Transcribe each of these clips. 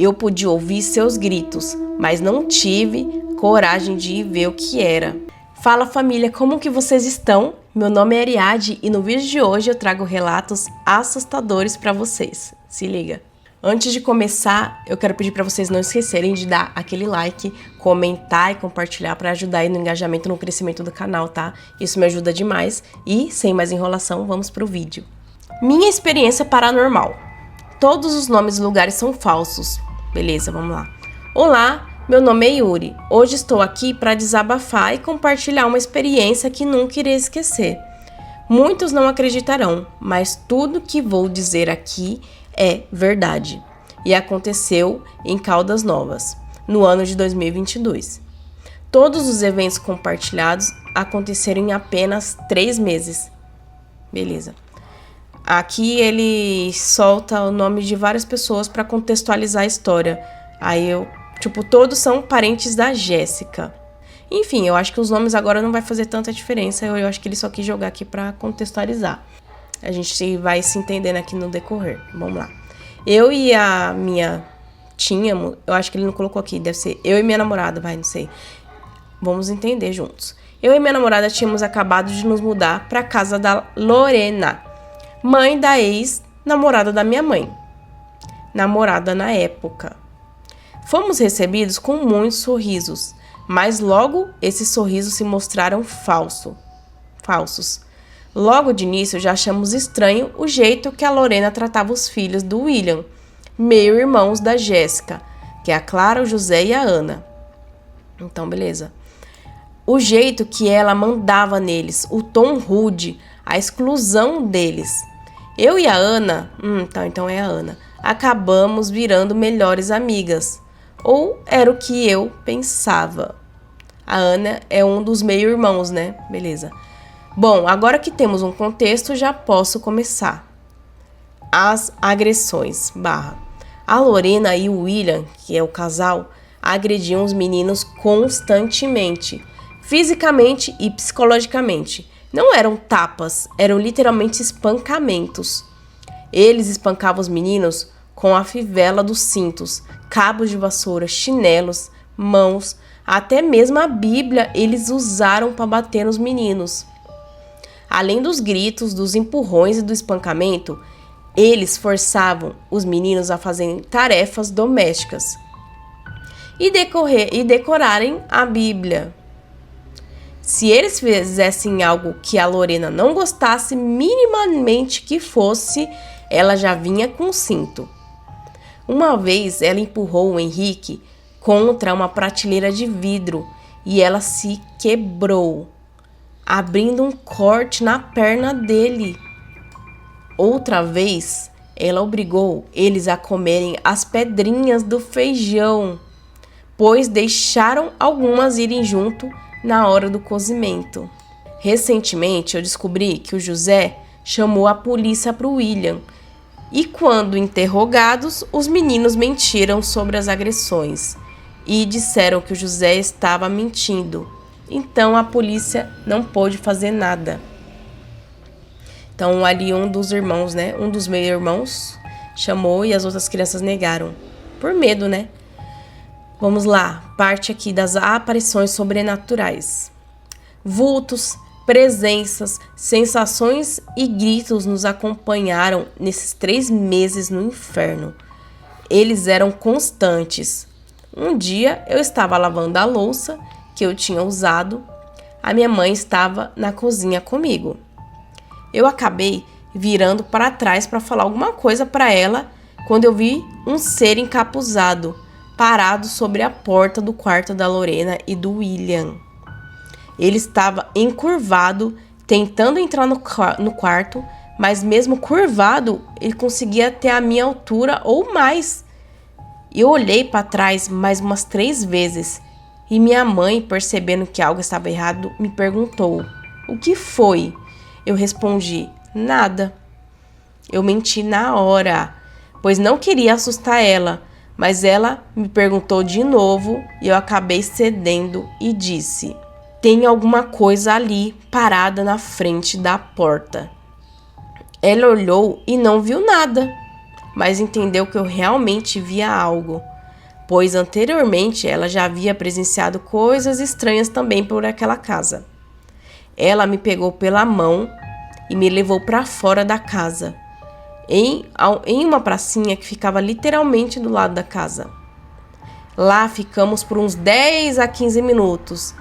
Eu podia ouvir seus gritos, mas não tive coragem de ir ver o que era. Fala família, como que vocês estão? Meu nome é Ariadne e no vídeo de hoje eu trago relatos assustadores para vocês. Se liga! Antes de começar, eu quero pedir para vocês não esquecerem de dar aquele like, comentar e compartilhar para ajudar aí no engajamento, no crescimento do canal, tá? Isso me ajuda demais e, sem mais enrolação, vamos pro vídeo. Minha experiência paranormal. Todos os nomes e lugares são falsos. Beleza, vamos lá. Olá, meu nome é Yuri. Hoje estou aqui para desabafar e compartilhar uma experiência que nunca irei esquecer. Muitos não acreditarão, mas tudo que vou dizer aqui é verdade. E aconteceu em Caldas Novas, no ano de 2022. Todos os eventos compartilhados aconteceram em apenas 3 meses. Beleza. Aqui ele solta o nome de várias pessoas para contextualizar a história. Aí todos são parentes da Jéssica. Enfim, eu acho que os nomes agora não vai fazer tanta diferença. Eu acho que ele só quis jogar aqui para contextualizar. A gente vai se entendendo aqui no decorrer. Vamos lá. Eu e a minha... Tínhamos... Eu acho que ele não colocou aqui. Deve ser eu e minha namorada, não sei. Vamos entender juntos. Eu e minha namorada tínhamos acabado de nos mudar para casa da Lorena, mãe da ex-namorada da minha mãe. Namorada na época. Fomos recebidos com muitos sorrisos, mas logo esses sorrisos se mostraram falsos. Logo de início já achamos estranho o jeito que a Lorena tratava os filhos do William, meio-irmãos da Jéssica, que é a Clara, o José e a Ana. Então, beleza. O jeito que ela mandava neles, o tom rude, a exclusão deles. Eu e a Ana, então é a Ana, acabamos virando melhores amigas. Ou era o que eu pensava. A Ana é um dos meio-irmãos, né? Beleza. Bom, agora que temos um contexto, já posso começar. As agressões. A Lorena e o William, que é o casal, agrediam os meninos constantemente, fisicamente e psicologicamente. Não eram tapas, eram literalmente espancamentos. Eles espancavam os meninos com a fivela dos cintos, cabos de vassoura, chinelos, mãos, até mesmo a Bíblia eles usaram para bater nos meninos. Além dos gritos, dos empurrões e do espancamento, eles forçavam os meninos a fazerem tarefas domésticas e decorarem a Bíblia. Se eles fizessem algo que a Lorena não gostasse minimamente que fosse, ela já vinha com cinto. Uma vez ela empurrou o Henrique contra uma prateleira de vidro e ela se quebrou, abrindo um corte na perna dele. Outra vez, ela obrigou eles a comerem as pedrinhas do feijão, pois deixaram algumas irem junto na hora do cozimento. Recentemente, eu descobri que o José chamou a polícia para o William e, quando interrogados, os meninos mentiram sobre as agressões e disseram que o José estava mentindo. Então, a polícia não pôde fazer nada. Então, ali um dos irmãos, né? Um dos meio-irmãos chamou e as outras crianças negaram. Por medo, né? Vamos lá. Parte aqui das aparições sobrenaturais. Vultos, presenças, sensações e gritos nos acompanharam nesses 3 meses no inferno. Eles eram constantes. Um dia, eu estava lavando a louça que eu tinha usado, a minha mãe estava na cozinha comigo. Eu acabei virando para trás para falar alguma coisa para ela quando eu vi um ser encapuzado parado sobre a porta do quarto da Lorena e do William. Ele estava encurvado, tentando entrar no quarto, mas mesmo curvado, ele conseguia ter a minha altura ou mais. Eu olhei para trás mais umas 3 vezes. E minha mãe, percebendo que algo estava errado, me perguntou: "O que foi?" Eu respondi: "Nada." Eu menti na hora, pois não queria assustar ela, mas ela me perguntou de novo e eu acabei cedendo e disse: "Tem alguma coisa ali parada na frente da porta." Ela olhou e não viu nada. mas entendeu que eu realmente via algo, pois anteriormente ela já havia presenciado coisas estranhas também por aquela casa. Ela me pegou pela mão e me levou para fora da casa, em uma pracinha que ficava literalmente do lado da casa. Lá ficamos por uns 10 a 15 minutos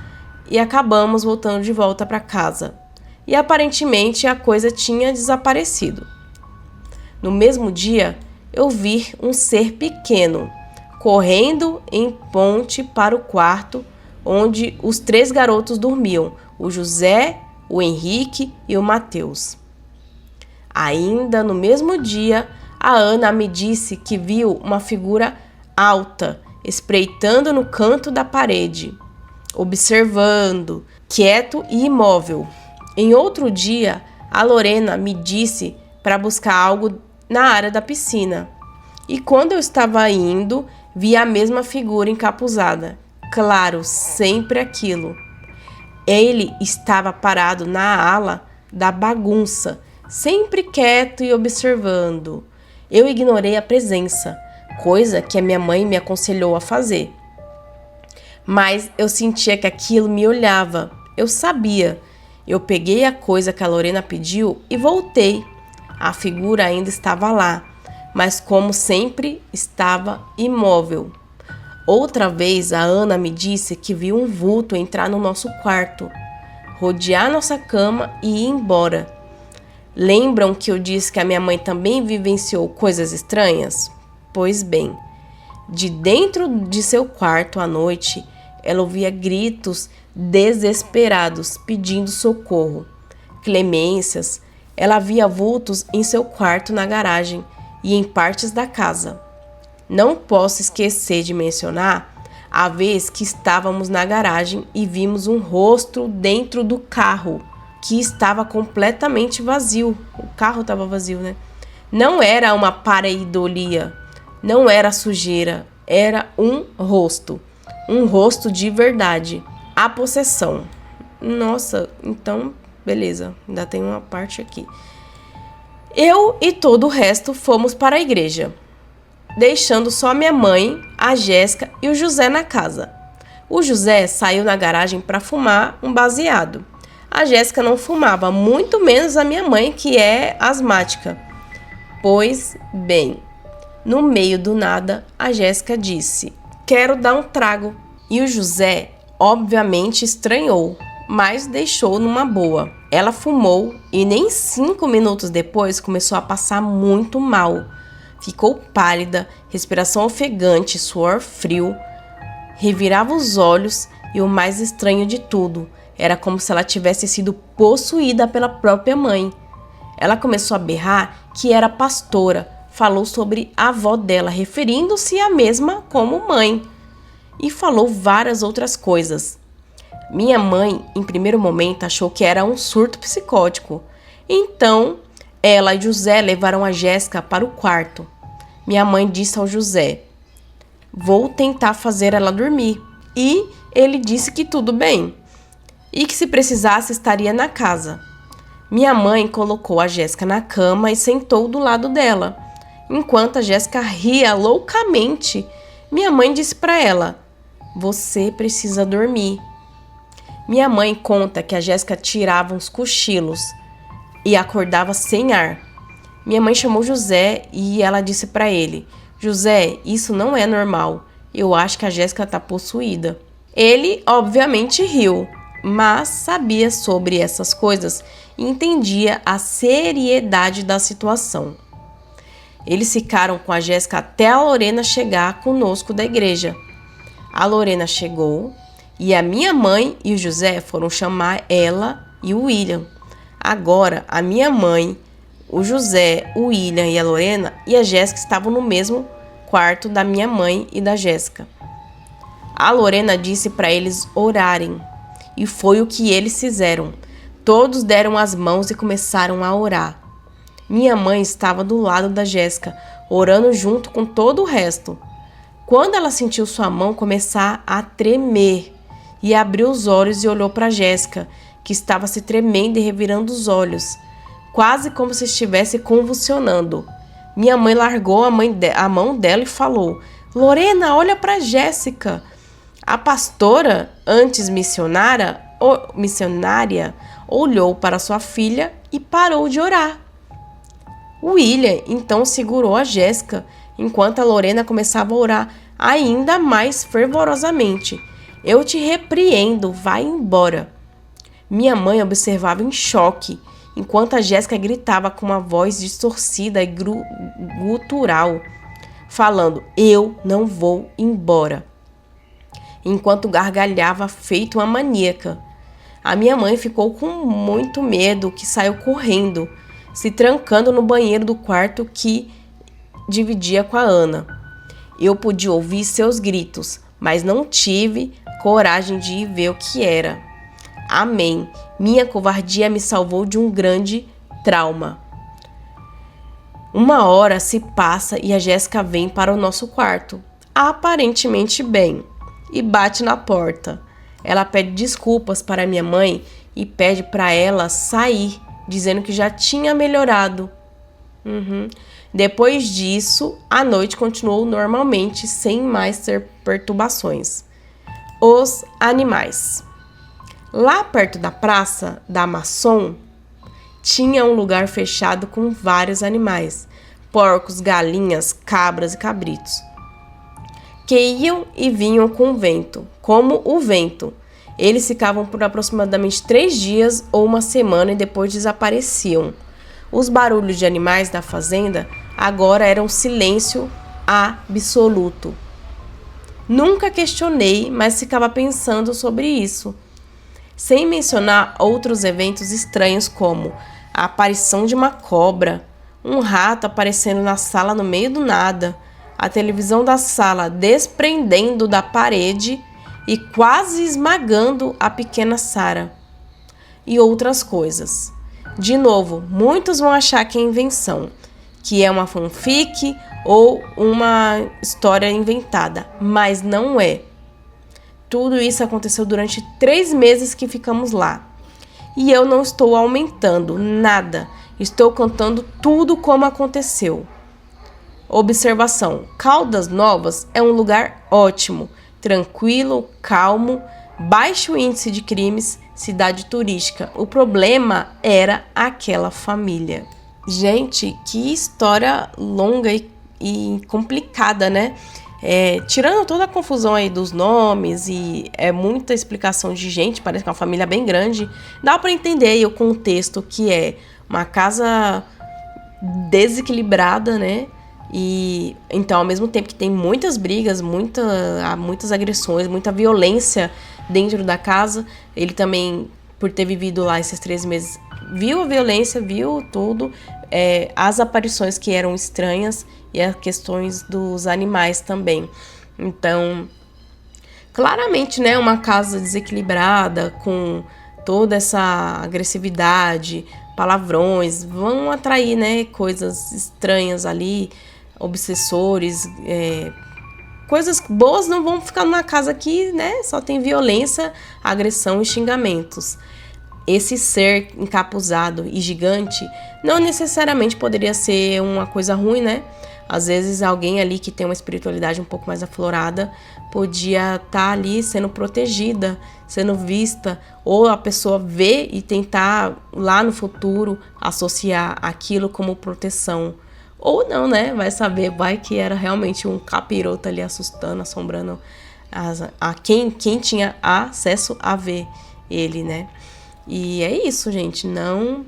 e acabamos voltando de volta para casa. E aparentemente a coisa tinha desaparecido. No mesmo dia, eu vi um ser pequeno correndo em ponte para o quarto onde os 3 garotos dormiam, o José, o Henrique e o Mateus. Ainda no mesmo dia, a Ana me disse que viu uma figura alta espreitando no canto da parede, observando, quieto e imóvel. Em outro dia, a Lorena me disse para buscar algo na área da piscina. E quando eu estava indo, vi a mesma figura encapuzada. Claro, sempre aquilo. Ele estava parado na ala da bagunça, sempre quieto e observando. Eu ignorei a presença, coisa que a minha mãe me aconselhou a fazer. Mas eu sentia que aquilo me olhava. Eu sabia. Eu peguei a coisa que a Lorena pediu e voltei. A figura ainda estava lá, mas como sempre estava imóvel. Outra vez a Ana me disse que viu um vulto entrar no nosso quarto, rodear nossa cama e ir embora. Lembram que eu disse que a minha mãe também vivenciou coisas estranhas? Pois bem, de dentro de seu quarto à noite, ela ouvia gritos desesperados pedindo socorro, clemências. Ela via vultos em seu quarto, na garagem e em partes da casa. Não posso esquecer de mencionar a vez que estávamos na garagem e vimos um rosto dentro do carro, que estava completamente vazio. O carro estava vazio, né? Não era uma pareidolia, não era sujeira, era um rosto de verdade. A possessão. Nossa, então, beleza, ainda tem uma parte aqui. Eu e todo o resto fomos para a igreja, deixando só minha mãe, a Jéssica e o José na casa. O José saiu na garagem para fumar um baseado. A Jéssica não fumava, muito menos a minha mãe, que é asmática. Pois bem, no meio do nada, a Jéssica disse: "Quero dar um trago." E o José, obviamente, estranhou, mas deixou numa boa. Ela fumou e nem 5 minutos depois começou a passar muito mal. Ficou pálida, respiração ofegante, suor frio, revirava os olhos e o mais estranho de tudo, era como se ela tivesse sido possuída pela própria mãe. Ela começou a berrar que era pastora, falou sobre a avó dela, referindo-se à mesma como mãe, e falou várias outras coisas. Minha mãe, em primeiro momento, achou que era um surto psicótico. Então, ela e José levaram a Jéssica para o quarto. Minha mãe disse ao José: "Vou tentar fazer ela dormir." E ele disse que tudo bem, e que se precisasse estaria na casa. Minha mãe colocou a Jéssica na cama e sentou do lado dela. Enquanto a Jéssica ria loucamente, minha mãe disse para ela: "Você precisa dormir." Minha mãe conta que a Jéssica tirava uns cochilos e acordava sem ar. Minha mãe chamou José e ela disse para ele: "José, isso não é normal. Eu acho que a Jéssica está possuída." Ele, obviamente, riu, mas sabia sobre essas coisas e entendia a seriedade da situação. Eles ficaram com a Jéssica até a Lorena chegar conosco da igreja. A Lorena chegou e a minha mãe e o José foram chamar ela e o William. Agora, a minha mãe, o José, o William e a Lorena e a Jéssica estavam no mesmo quarto da minha mãe e da Jéssica. A Lorena disse para eles orarem, e foi o que eles fizeram. Todos deram as mãos e começaram a orar. Minha mãe estava do lado da Jéssica, orando junto com todo o resto. Quando ela sentiu sua mão começar a tremer e abriu os olhos e olhou para Jéssica, que estava se tremendo e revirando os olhos, quase como se estivesse convulsionando. Minha mãe largou a mão dela e falou: Lorena, olha para Jéssica. A pastora, antes missionária, olhou para sua filha e parou de orar. William então segurou a Jéssica enquanto a Lorena começava a orar ainda mais fervorosamente. Eu te repreendo, vai embora. Minha mãe observava em choque, enquanto a Jéssica gritava com uma voz distorcida e gutural, falando: eu não vou embora, enquanto gargalhava feito uma maníaca. A minha mãe ficou com muito medo, que saiu correndo, se trancando no banheiro do quarto que dividia com a Ana. Eu podia ouvir seus gritos, mas não tive coragem de ir ver o que era. Amém. Minha covardia me salvou de um grande trauma. 1 hora se passa e a Jéssica vem para o nosso quarto, aparentemente bem, e bate na porta. Ela pede desculpas para minha mãe e pede para ela sair, dizendo que já tinha melhorado. Depois disso, a noite continuou normalmente, sem mais ter perturbações. Os animais. Lá perto da praça da Maçom, tinha um lugar fechado com vários animais, porcos, galinhas, cabras e cabritos, que iam e vinham com o vento, como o vento. Eles ficavam por aproximadamente 3 dias ou 1 semana e depois desapareciam. Os barulhos de animais da fazenda agora eram silêncio absoluto. Nunca questionei, mas ficava pensando sobre isso. Sem mencionar outros eventos estranhos como a aparição de uma cobra, um rato aparecendo na sala no meio do nada, a televisão da sala desprendendo da parede e quase esmagando a pequena Sarah, e outras coisas. De novo, muitos vão achar que é invenção, que é uma fanfic ou uma história inventada, mas não é. Tudo isso aconteceu durante 3 meses que ficamos lá. E eu não estou aumentando nada, estou contando tudo como aconteceu. Observação: Caldas Novas é um lugar ótimo, tranquilo, calmo, baixo índice de crimes, cidade turística. O problema era aquela família. Gente, que história longa e complicada, né? Tirando toda a confusão aí dos nomes e muita explicação de gente, parece que é uma família bem grande, dá para entender aí o contexto, que é uma casa desequilibrada, né? E então, ao mesmo tempo que tem muitas brigas, muitas agressões, muita violência dentro da casa, ele também, por ter vivido lá esses 3 meses, viu a violência, viu tudo, as aparições que eram estranhas e as questões dos animais também. Então, claramente, né, uma casa desequilibrada, com toda essa agressividade, palavrões, vão atrair, né, coisas estranhas ali, obsessores, coisas boas não vão ficar numa casa que, né, só tem violência, agressão e xingamentos. Esse ser encapuzado e gigante não necessariamente poderia ser uma coisa ruim, né? Às vezes alguém ali que tem uma espiritualidade um pouco mais aflorada podia estar ali sendo protegida, sendo vista, ou a pessoa ver e tentar lá no futuro associar aquilo como proteção. Ou não, né? Vai saber, vai que era realmente um capiroto ali assustando, assombrando a quem tinha acesso a ver ele, né? E é isso, gente. Não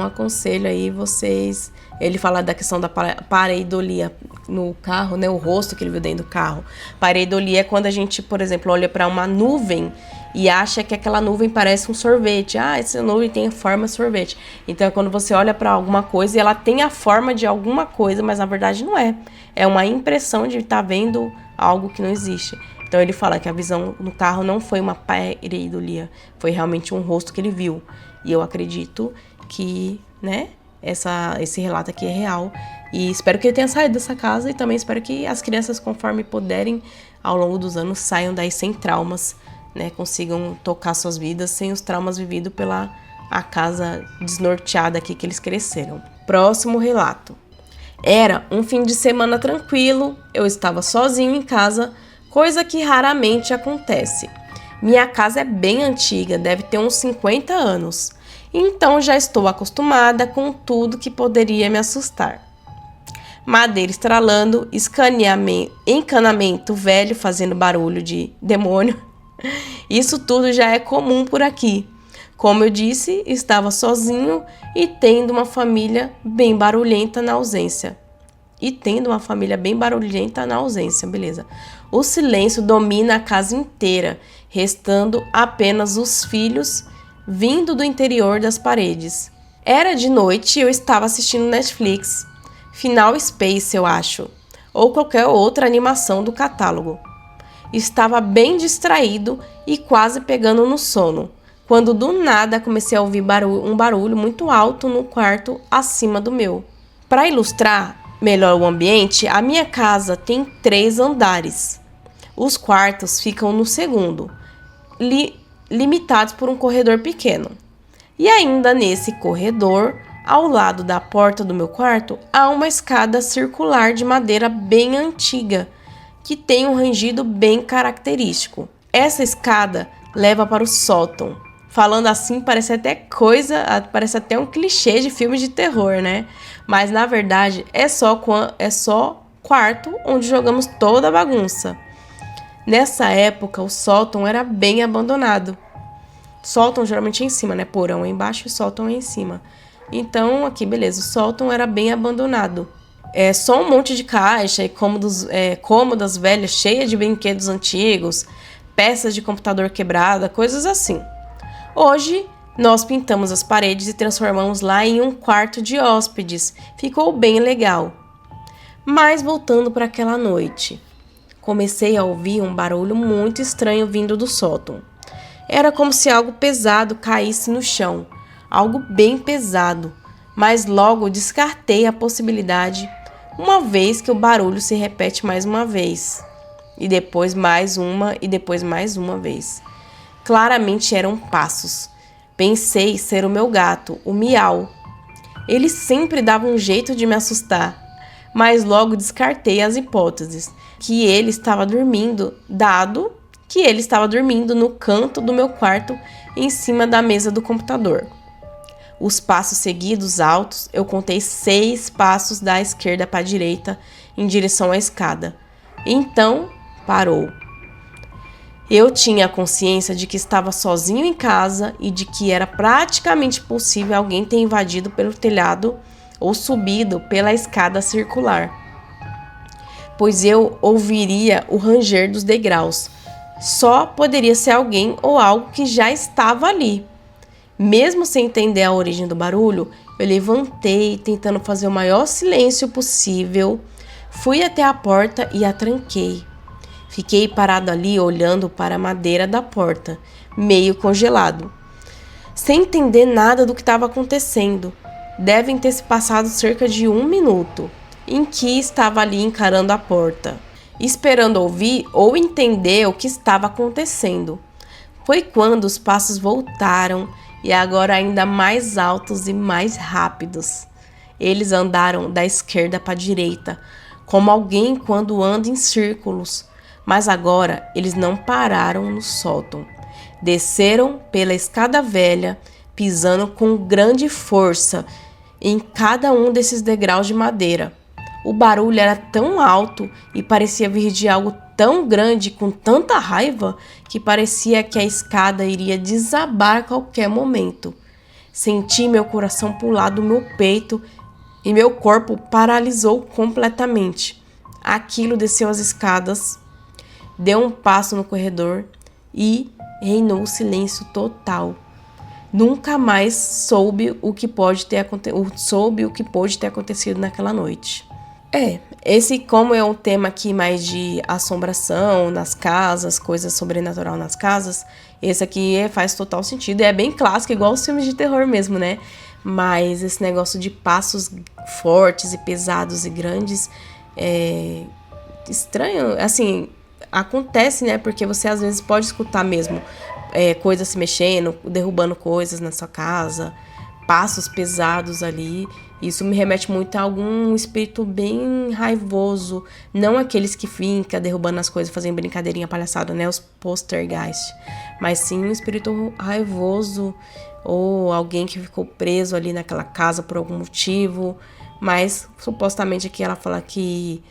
aconselho aí vocês. Ele fala da questão da pareidolia no carro, né? O rosto que ele viu dentro do carro. Pareidolia é quando a gente, por exemplo, olha para uma nuvem e acha que aquela nuvem parece um sorvete. Essa nuvem tem a forma de sorvete. Então é quando você olha para alguma coisa e ela tem a forma de alguma coisa, mas na verdade não é. É uma impressão de estar vendo algo que não existe. Então ele fala que a visão no carro não foi uma pareidolia, foi realmente um rosto que ele viu. E eu acredito que, né, esse relato aqui é real. E espero que ele tenha saído dessa casa e também espero que as crianças, conforme puderem, ao longo dos anos, saiam daí sem traumas, né, consigam tocar suas vidas sem os traumas vividos pela a casa desnorteada aqui que eles cresceram. Próximo relato. Era um fim de semana tranquilo, eu estava sozinho em casa, coisa que raramente acontece. Minha casa é bem antiga, deve ter uns 50 anos, então já estou acostumada com tudo que poderia me assustar. Madeira estralando, encanamento velho fazendo barulho de demônio. Isso tudo já é comum por aqui. Como eu disse, estava sozinho e tendo uma família bem barulhenta na ausência. Beleza. O silêncio domina a casa inteira, restando apenas os filhos vindo do interior das paredes. Era de noite e eu estava assistindo Netflix, Final Space, eu acho, ou qualquer outra animação do catálogo. Estava bem distraído e quase pegando no sono, quando do nada comecei a ouvir um barulho muito alto no quarto acima do meu. Para ilustrar melhor o ambiente, a minha casa tem 3 andares. Os quartos ficam no segundo, limitados por um corredor pequeno. E ainda nesse corredor, ao lado da porta do meu quarto, há uma escada circular de madeira bem antiga, que tem um rangido bem característico. Essa escada leva para o sótão. Falando assim, parece até um clichê de filme de terror, né? Mas na verdade é só quarto onde jogamos toda a bagunça. Nessa época, o sótão era bem abandonado. Sótão geralmente é em cima, né? Porão é embaixo e sótão é em cima. Então, aqui, beleza, o sótão era bem abandonado. É só um monte de caixa e cômodas velhas cheias de brinquedos antigos, peças de computador quebrada, coisas assim. Hoje, nós pintamos as paredes e transformamos lá em um quarto de hóspedes. Ficou bem legal. Mas voltando para aquela noite, comecei a ouvir um barulho muito estranho vindo do sótão. Era como se algo pesado caísse no chão, algo bem pesado, mas logo descartei a possibilidade, uma vez que o barulho se repete mais uma vez, e depois mais uma vez. Claramente eram passos. Pensei ser o meu gato, o Miau. Ele sempre dava um jeito de me assustar, mas logo descartei as hipóteses que ele estava dormindo, dado que ele estava dormindo no canto do meu quarto, em cima da mesa do computador. Os passos seguidos altos, eu contei 6 passos da esquerda para a direita em direção à escada. Então, parou. Eu tinha a consciência de que estava sozinho em casa e de que era praticamente possível alguém ter invadido pelo telhado ou subido pela escada circular, pois eu ouviria o ranger dos degraus. Só poderia ser alguém ou algo que já estava ali. Mesmo sem entender a origem do barulho, eu levantei, tentando fazer o maior silêncio possível. Fui até a porta e a tranquei. Fiquei parado ali olhando para a madeira da porta, meio congelado, sem entender nada do que estava acontecendo. Devem ter se passado cerca de 1 minuto, em que estava ali encarando a porta, esperando ouvir ou entender o que estava acontecendo. Foi quando os passos voltaram e agora ainda mais altos e mais rápidos. Eles andaram da esquerda para a direita, como alguém quando anda em círculos, mas agora eles não pararam no sótão. Desceram pela escada velha, pisando com grande força em cada um desses degraus de madeira. O barulho era tão alto e parecia vir de algo tão grande, com tanta raiva, que parecia que a escada iria desabar a qualquer momento. Senti meu coração pular do meu peito e meu corpo paralisou completamente. Aquilo desceu as escadas, deu um passo no corredor e reinou silêncio total. Nunca mais soube o que pôde ter acontecido naquela noite. Como é um tema aqui mais de assombração nas casas, coisas sobrenatural nas casas, esse aqui faz total sentido. É bem clássico, igual os filmes de terror mesmo, né? Mas esse negócio de passos fortes e pesados e grandes é estranho, assim, acontece, né? Porque você às vezes pode escutar mesmo coisas se mexendo, derrubando coisas na sua casa, passos pesados ali. Isso me remete muito a algum espírito bem raivoso, não aqueles que ficam derrubando as coisas, fazendo brincadeirinha palhaçada, né, os poltergeist, mas sim um espírito raivoso ou alguém que ficou preso ali naquela casa por algum motivo, mas supostamente aqui ela fala que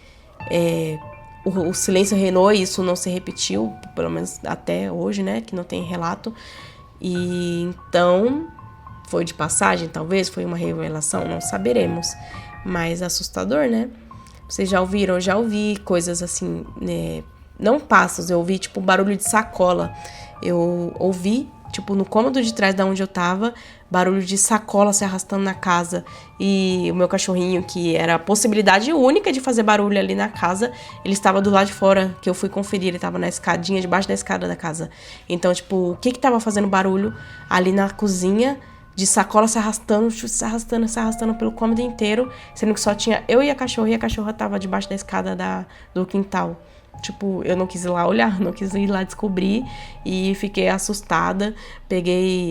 o silêncio reinou e isso não se repetiu, pelo menos até hoje, né, que não tem relato, e então foi de passagem, talvez, foi uma revelação, não saberemos, mas assustador, né? Vocês já ouviram? Eu já ouvi coisas assim, né? Não passos, eu ouvi tipo barulho de sacola, eu ouvi tipo no cômodo de trás da onde eu tava, barulho de sacola se arrastando na casa, e o meu cachorrinho, que era a possibilidade única de fazer barulho ali na casa, ele estava do lado de fora, que eu fui conferir, ele tava na escadinha, debaixo da escada da casa. Então, tipo, o que tava fazendo barulho ali na cozinha, de sacola se arrastando pelo cômodo inteiro, sendo que só tinha eu e a cachorra tava debaixo da escada do quintal. Tipo, eu não quis ir lá olhar, não quis ir lá descobrir e fiquei assustada.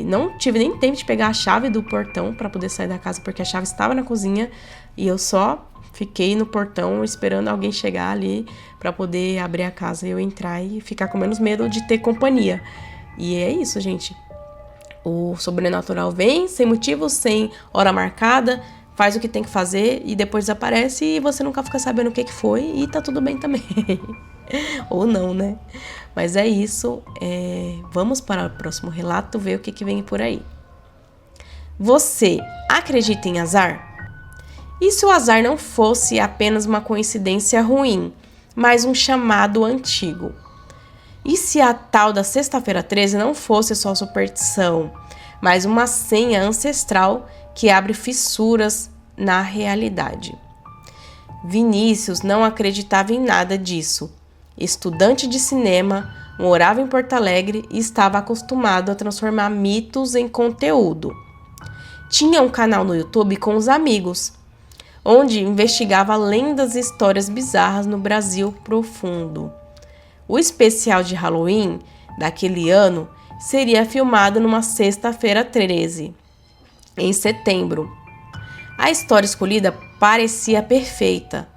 Não tive nem tempo de pegar a chave do portão pra poder sair da casa, porque a chave estava na cozinha e eu só fiquei no portão esperando alguém chegar ali pra poder abrir a casa e eu entrar e ficar com menos medo de ter companhia. E é isso, gente. O sobrenatural vem sem motivo, sem hora marcada, faz o que tem que fazer e depois desaparece e você nunca fica sabendo o que foi e tá tudo bem também. Ou não, né? Mas é isso. Vamos para o próximo relato, ver o que vem por aí. Você acredita em azar? E se o azar não fosse apenas uma coincidência ruim, mas um chamado antigo? E se a tal da Sexta-feira 13 não fosse só superstição, mas uma senha ancestral que abre fissuras na realidade? Vinícius não acreditava em nada disso. Estudante de cinema, morava em Porto Alegre e estava acostumado a transformar mitos em conteúdo. Tinha um canal no YouTube com os amigos, onde investigava lendas e histórias bizarras no Brasil profundo. O especial de Halloween daquele ano seria filmado numa Sexta-feira 13, em setembro. A história escolhida parecia perfeita.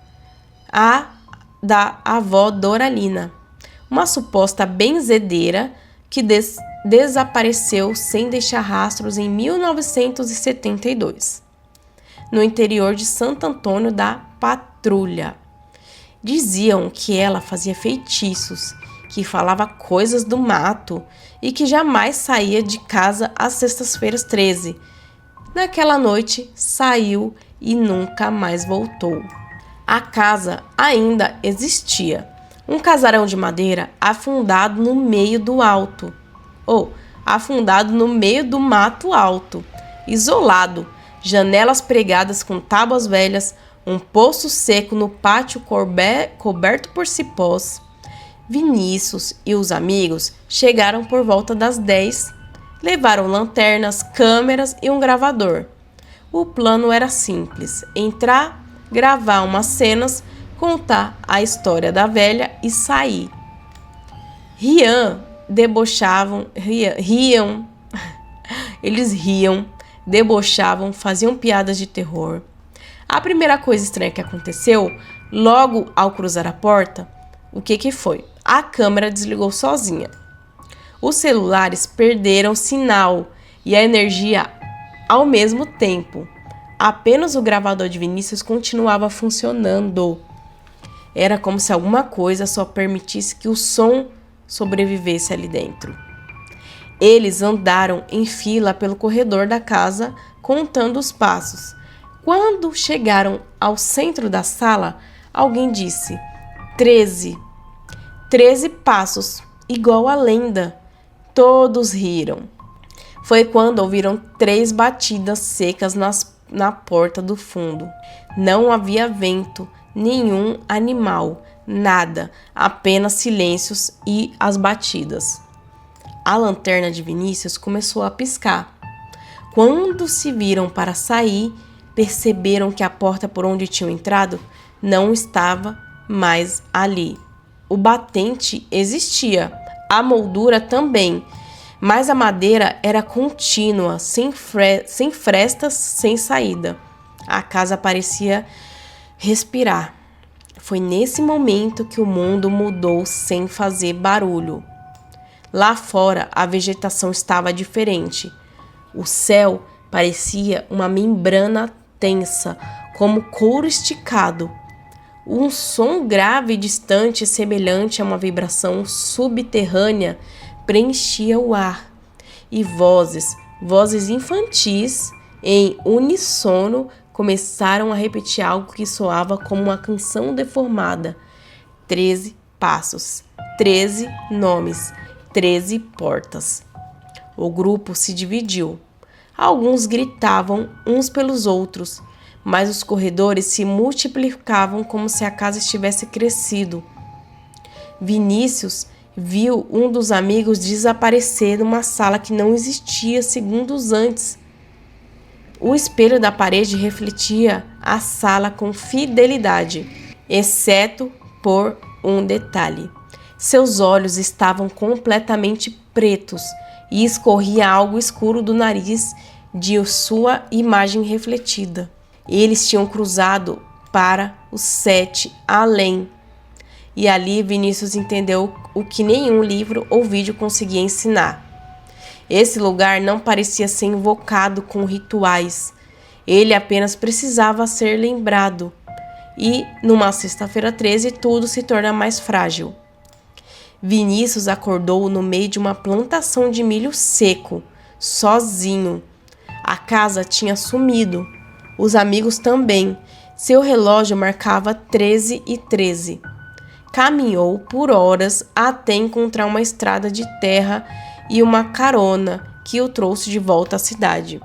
A da avó Doralina, uma suposta benzedeira que desapareceu sem deixar rastros em 1972, no interior de Santo Antônio da Patrulha. Diziam que ela fazia feitiços, que falava coisas do mato e que jamais saía de casa às sextas-feiras 13. Naquela noite, saiu e nunca mais voltou. A casa ainda existia. Um casarão de madeira afundado no meio do mato alto, isolado, janelas pregadas com tábuas velhas, um poço seco no pátio coberto por cipós. Vinícius e os amigos chegaram por volta das 10. Levaram lanternas, câmeras e um gravador. O plano era simples: entrar, gravar umas cenas, contar a história da velha e sair. Eles riam, debochavam, faziam piadas de terror. A primeira coisa estranha que aconteceu, logo ao cruzar a porta, o que foi? A câmera desligou sozinha. Os celulares perderam sinal e a energia ao mesmo tempo. Apenas o gravador de Vinícius continuava funcionando. Era como se alguma coisa só permitisse que o som sobrevivesse ali dentro. Eles andaram em fila pelo corredor da casa, contando os passos. Quando chegaram ao centro da sala, alguém disse: 13. 13 passos, igual a lenda. Todos riram. Foi quando ouviram 3 batidas secas na porta do fundo. Não havia vento, nenhum animal, nada, apenas silêncios e as batidas. A lanterna de Vinícius começou a piscar. Quando se viram para sair, perceberam que a porta por onde tinham entrado não estava mais ali. O batente existia, a moldura também, mas a madeira era contínua, sem frestas, sem saída. A casa parecia respirar. Foi nesse momento que o mundo mudou sem fazer barulho. Lá fora, a vegetação estava diferente. O céu parecia uma membrana tensa, como couro esticado. Um som grave e distante, semelhante a uma vibração subterrânea, preenchia o ar. E vozes infantis, em uníssono, começaram a repetir algo que soava como uma canção deformada. 13 passos, 13 nomes, 13 portas. O grupo se dividiu. Alguns gritavam uns pelos outros, mas os corredores se multiplicavam como se a casa estivesse crescido. Vinícius viu um dos amigos desaparecer numa sala que não existia segundos antes. O espelho da parede refletia a sala com fidelidade, exceto por um detalhe. Seus olhos estavam completamente pretos e escorria algo escuro do nariz de sua imagem refletida. Eles tinham cruzado para o 7 além. E ali Vinícius entendeu o que nenhum livro ou vídeo conseguia ensinar. Esse lugar não parecia ser invocado com rituais. Ele apenas precisava ser lembrado. E, numa sexta-feira 13, tudo se torna mais frágil. Vinícius acordou no meio de uma plantação de milho seco, sozinho. A casa tinha sumido. Os amigos também. Seu relógio marcava 13h13. Caminhou por horas até encontrar uma estrada de terra e uma carona que o trouxe de volta à cidade.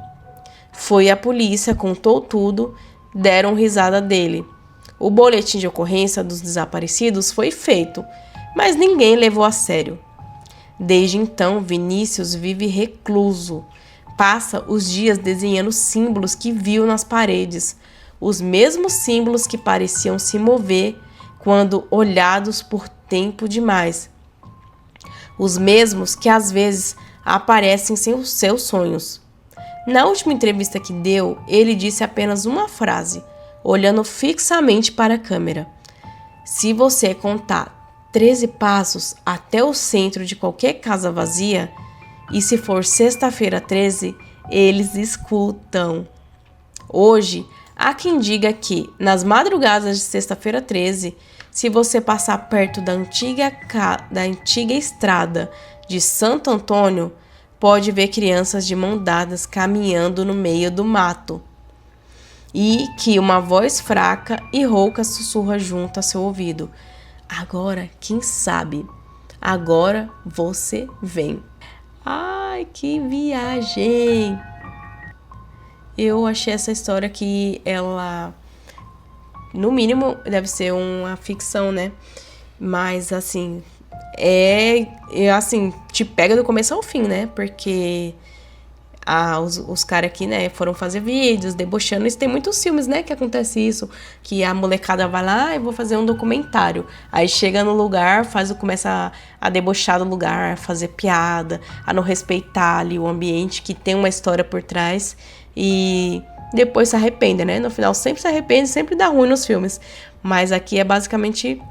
Foi à polícia, contou tudo, deram risada dele. O boletim de ocorrência dos desaparecidos foi feito, mas ninguém levou a sério. Desde então, Vinícius vive recluso. Passa os dias desenhando símbolos que viu nas paredes, os mesmos símbolos que pareciam se mover quando olhados por tempo demais. Os mesmos que às vezes aparecem sem os seus sonhos. Na última entrevista que deu, ele disse apenas uma frase, olhando fixamente para a câmera. Se você contar 13 passos até o centro de qualquer casa vazia, e se for sexta-feira 13, eles escutam. Hoje, há quem diga que, nas madrugadas de sexta-feira 13, se você passar perto da antiga estrada de Santo Antônio, pode ver crianças de mãos dadas caminhando no meio do mato. E que uma voz fraca e rouca sussurra junto a seu ouvido. Agora, quem sabe? Agora você vem. Ai, que viagem! Eu achei essa história que ela, no mínimo, deve ser uma ficção, né? Mas, assim, assim, te pega do começo ao fim, né? Porque os caras aqui, né, foram fazer vídeos, debochando. Isso tem muitos filmes, né, que acontece isso. Que a molecada vai lá e vou fazer um documentário. Aí chega no lugar, começa a debochar do lugar, fazer piada, a não respeitar ali o ambiente, que tem uma história por trás. E depois se arrepende, né? No final sempre se arrepende, sempre dá ruim nos filmes. Mas aqui é basicamente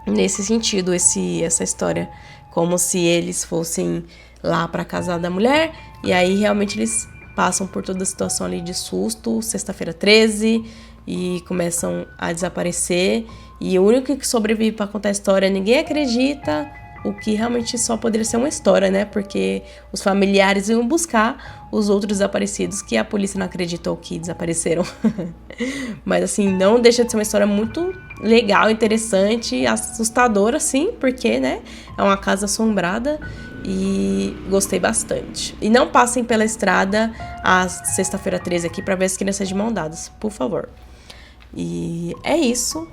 nesse sentido, essa história. Como se eles fossem lá pra casa da mulher, e aí realmente eles passam por toda a situação ali de susto, sexta-feira 13, e começam a desaparecer, e o único que sobrevive pra contar a história, ninguém acredita, o que realmente só poderia ser uma história, né, porque os familiares iam buscar os outros desaparecidos, que a polícia não acreditou que desapareceram. Mas assim, não deixa de ser uma história muito legal, interessante, assustadora, sim, porque, né, é uma casa assombrada, e gostei bastante. E não passem pela estrada a sexta-feira 13 aqui para ver as crianças de mão dadas, por favor. E é isso.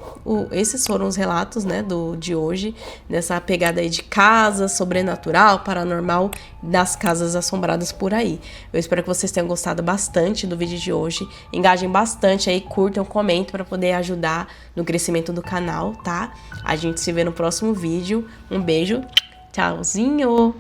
Esses foram os relatos, né, de hoje, nessa pegada aí de casa, sobrenatural, paranormal, das casas assombradas por aí. Eu espero que vocês tenham gostado bastante do vídeo de hoje. Engajem bastante aí, curtam, comentem para poder ajudar no crescimento do canal, tá? A gente se vê no próximo vídeo. Um beijo. Tchauzinho!